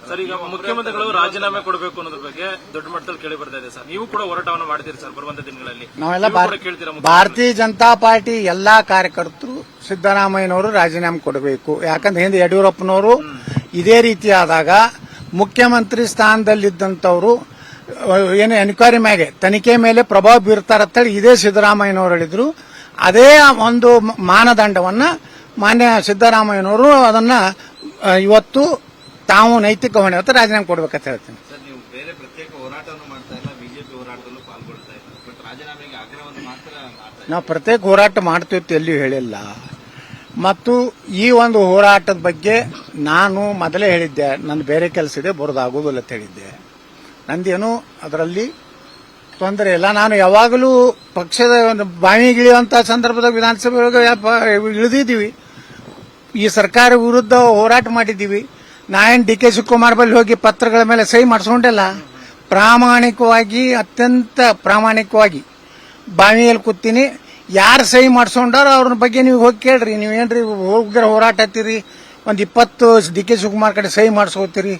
Sir, ಈಗ ಮುಖ್ಯಮಂತ್ರಿಗಳು ರಾಜೀನಾಮೆ ಕೊಡಬೇಕು ಅನ್ನೋದ್ರ ಬಗ್ಗೆ ದೊಡ್ಡ ಮಟ್ಟದಲ್ಲಿ ಕೇಳಿ ಬರ್ತಾ ಇದೆ ಸರ್. ನೀವು ಕೂಡ ಹೋರಾಟವನ್ನು ಮಾಡ್ತೀರಿ ಸರ್ ಬರುವಂತ ದಿನಗಳಲ್ಲಿ? ನಾವೆಲ್ಲ ಭಾರತೀಯ ಜನತಾ ಪಾರ್ಟಿ ಎಲ್ಲಾ ಕಾರ್ಯಕರ್ತರು ಸಿದ್ದರಾಮಯ್ಯನವರು ರಾಜೀನಾಮೆ ಕೊಡಬೇಕು. ಯಾಕಂದ್ರೆ ಹಿಂದೆ ಯಡಿಯೂರಪ್ಪನವರು ಇದೇ ರೀತಿ ಆದಾಗ ಮುಖ್ಯಮಂತ್ರಿ ಸ್ಥಾನದಲ್ಲಿದ್ದಂಥವ್ರು ಏನು ಎನ್ಕ್ವೈರಿ ಮ್ಯಾಗೆ ತನಿಖೆ ಮೇಲೆ ಪ್ರಭಾವ ಬೀರ್ತಾರಂತೇಳಿ ಇದೇ ಸಿದ್ದರಾಮಯ್ಯನವರು ಹೇಳಿದ್ರು. ಅದೇ ಒಂದು ಮಾನದಂಡವನ್ನ ಮಾನ್ಯ ಸಿದ್ದರಾಮಯ್ಯನವರು ಅದನ್ನ ಇವತ್ತು ತಾವು ನೈತಿಕ ಹೊಣೆ ಹೊತ್ತು ರಾಜೀನಾಮೆ ಕೊಡ್ಬೇಕಂತ ಹೇಳ್ತೀನಿ. ಸರ್, ನೀವು ಬೇರೆ ಪ್ರತ್ಯೇಕ ಹೋರಾಟವನ್ನು ಮಾಡ್ತಾ ಇಲ್ಲ, ಬಿಜೆಪಿ ಹೋರಾಟದಲ್ಲೂ ಪಾಲ್ಗೊಳ್ತಾ ಇಲ್ಲ, ಬಟ್ ರಾಜೀನಾಮೆಗೆ ಆಗ್ರಹವನ್ನು ಮಾತ್ರ ನಾವು ಪ್ರತ್ಯೇಕ ಹೋರಾಟ ಮಾಡ್ತೀವಿ ಎಲ್ಲಿಯೂ ಹೇಳಿಲ್ಲ. ಮತ್ತು ಈ ಒಂದು ಹೋರಾಟದ ಬಗ್ಗೆ ನಾನು ಮೊದಲೇ ಹೇಳಿದ್ದೆ, ನನ್ನ ಬೇರೆ ಕೆಲಸ ಇದೆ, ಬರೋದಾಗೋದಿಲ್ಲ ಅಂತ ಹೇಳಿದ್ದೆ. ನಂದೇನು ಅದರಲ್ಲಿ ತೊಂದರೆ ಇಲ್ಲ. ನಾನು ಯಾವಾಗಲೂ ಪಕ್ಷದ ಬಾವಿಗಿಳಿಯುವಂತ ಸಂದರ್ಭದಾಗ ವಿಧಾನಸಭೆ ಇಳಿದಿದ್ದೀವಿ, ಈ ಸರ್ಕಾರ ವಿರುದ್ಧ ಹೋರಾಟ ಮಾಡಿದ್ದೀವಿ. ನಾಯನ್ ಡಿ ಕೆ ಶಿವಕುಮಾರ್ ಬಳಿ ಹೋಗಿ ಪತ್ರಗಳ ಮೇಲೆ ಸಹಿ ಮಾಡಿಸ್ಕೊಂಡಿಲ್ಲ. ಪ್ರಾಮಾಣಿಕವಾಗಿ, ಅತ್ಯಂತ ಪ್ರಾಮಾಣಿಕವಾಗಿ ಬಾವಿಯಲ್ಲಿ ಕೂತೀನಿ. ಯಾರು ಸಹಿ ಮಾಡಿಸ್ಕೊಂಡಾರ ಅವ್ರ ಬಗ್ಗೆ ನೀವು ಹೋಗಿ ಕೇಳ್ರಿ. ನೀವೇನ್ರಿ ಹೋಗ್ರ ಹೋರಾಟ ಹತ್ತೀರಿ, ಒಂದ್ 20 ಡಿ ಕೆ ಶಿವಕುಮಾರ್ ಕಡೆ ಸಹಿ ಮಾಡಿಸ್ಕೋತೀರಿ,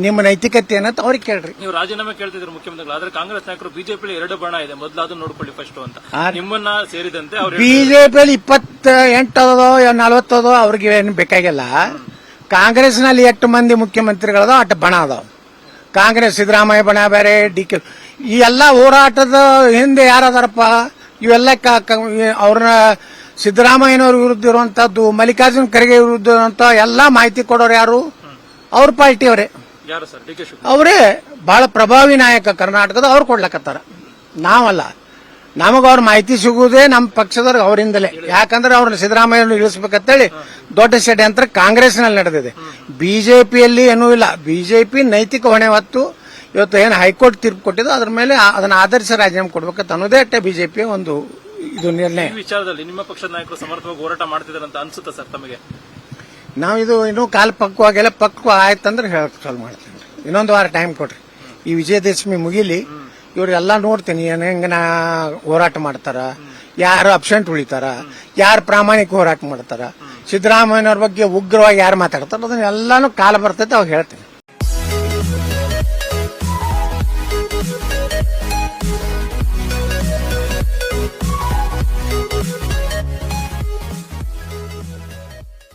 ನಿಮ್ಮ ನೈತಿಕತೆ ಏನಂತ ಅವ್ರಿಗೆ ಕೇಳ್ರಿ. ನೀವು ರಾಜೀನಾಮೆ ಕೇಳ್ತಿದ್ರು ಮುಖ್ಯಮಂತ್ರಿಗಳು, ಆದ್ರೆ ಕಾಂಗ್ರೆಸ್ ನಾಯಕರು ಬಿಜೆಪಿ 2 ಬಣ ಇದೆ, ಮೊದಲು ಅದನ್ನ ನೋಡ್ಕೊಳ್ಳಿ ಫಸ್ಟ್ ಅಂತ ನಿಮ್ಮನ್ನ ಸೇರಿದಂತೆ ಬಿಜೆಪಿಯಲ್ಲಿ 28 ಅದೋ 40 ಅದೋ ಅವ್ರಿಗೆ ಏನು ಬೇಕಾಗಿಲ್ಲ. ಕಾಂಗ್ರೆಸ್ನಲ್ಲಿ 8 ಮಂದಿ ಮುಖ್ಯಮಂತ್ರಿಗಳದ 8 ಬಣ ಅದಾವ. ಕಾಂಗ್ರೆಸ್ ಸಿದ್ದರಾಮಯ್ಯ ಬಣ ಬೇರೆ, ಡಿ ಕೆ ಈ ಎಲ್ಲಾ ಹೋರಾಟದ ಹಿಂದೆ ಯಾರದಾರಪ್ಪ? ಇವೆಲ್ಲ ಅವ್ರನ್ನ ಸಿದ್ದರಾಮಯ್ಯನವ್ರ ವಿರುದ್ಧ ಇರುವಂತದ್ದು, ಮಲ್ಲಿಕಾರ್ಜುನ್ ಖರ್ಗೆ ವಿರುದ್ಧ ಇರುವಂತ ಎಲ್ಲಾ ಮಾಹಿತಿ ಕೊಡೋರು ಯಾರು? ಅವ್ರ ಪಾರ್ಟಿ ಅವರೇ, ಅವರೇ ಬಹಳ ಪ್ರಭಾವಿ ನಾಯಕ ಕರ್ನಾಟಕದ. ಅವ್ರು ಕೊಡ್ಲಕತ್ತಾರ, ನಾವಲ್ಲ. ನಮಗ ಅವ್ರ ಮಾಹಿತಿ ಸಿಗುವುದೇ ನಮ್ಮ ಪಕ್ಷದವ್ರಿಗೆ ಅವರಿಂದಲೇ. ಯಾಕಂದ್ರೆ ಅವ್ರನ್ನ ಸಿದ್ದರಾಮಯ್ಯ ಇಳಿಸಬೇಕಂತೇಳಿ ದೊಡ್ಡ ಷಡ್ಯಂತ್ರ ಕಾಂಗ್ರೆಸ್ನಲ್ಲಿ ನಡೆದಿದೆ. ಬಿಜೆಪಿಯಲ್ಲಿ ಏನೂ ಇಲ್ಲ. ಬಿಜೆಪಿ ನೈತಿಕ ಹೊಣೆ ಹೊತ್ತು ಇವತ್ತು ಏನು ಹೈಕೋರ್ಟ್ ತೀರ್ಪು ಕೊಟ್ಟಿದ್ದು ಅದ್ರ ಮೇಲೆ ಅದನ್ನ ಆಧರಿಸಿ ರಾಜೀನಾಮೆ ಕೊಡ್ಬೇಕಂತ ಅನ್ನೋದೇ ಅಷ್ಟೇ ಬಿಜೆಪಿಯ ಒಂದು ಇದು ನಿರ್ಣಯ. ವಿಚಾರದಲ್ಲಿ ನಿಮ್ಮ ಪಕ್ಷದ ನಾಯಕರು ಸಮರ್ಥವಾಗಿ ಹೋರಾಟ ಮಾಡ್ತಿದ್ದಾರೆ ಅಂತ ಅನ್ಸುತ್ತಾ ಸರ್ ತಮಗೆ? ನಾವು ಇದು ಇನ್ನೂ ಕಾಲ ಪಕ್ವಾಗಿಲ್ಲ, ಪಕ್ವ ಆಯ್ತಂದ್ರೆ ಹೇಳಕ್ ಚಾಲು ಮಾಡ್ತೀನಿ. ಇನ್ನೊಂದು ವಾರ ಟೈಮ್ ಕೊಡ್ರಿ, ಈ ವಿಜಯದಶಮಿ ಮುಗಿಲಿ. ಇವ್ರೆಲ್ಲ ನೋಡ್ತೀನಿ ಹೆಂಗ ಹೋರಾಟ ಮಾಡ್ತಾರ, ಯಾರು ಅಬ್ಸೆಂಟ್ ಉಳಿತಾರ, ಯಾರು ಪ್ರಾಮಾಣಿಕ ಹೋರಾಟ ಮಾಡ್ತಾರ, ಸಿದ್ದರಾಮಯ್ಯನವ್ರ ಬಗ್ಗೆ ಉಗ್ರವಾಗಿ ಯಾರು ಮಾತಾಡ್ತಾರ, ಅದನ್ನ ಎಲ್ಲಾನು ಕಾಲ ಬರ್ತೈತೆ ಅವಾಗ ಹೇಳ್ತೀನಿ.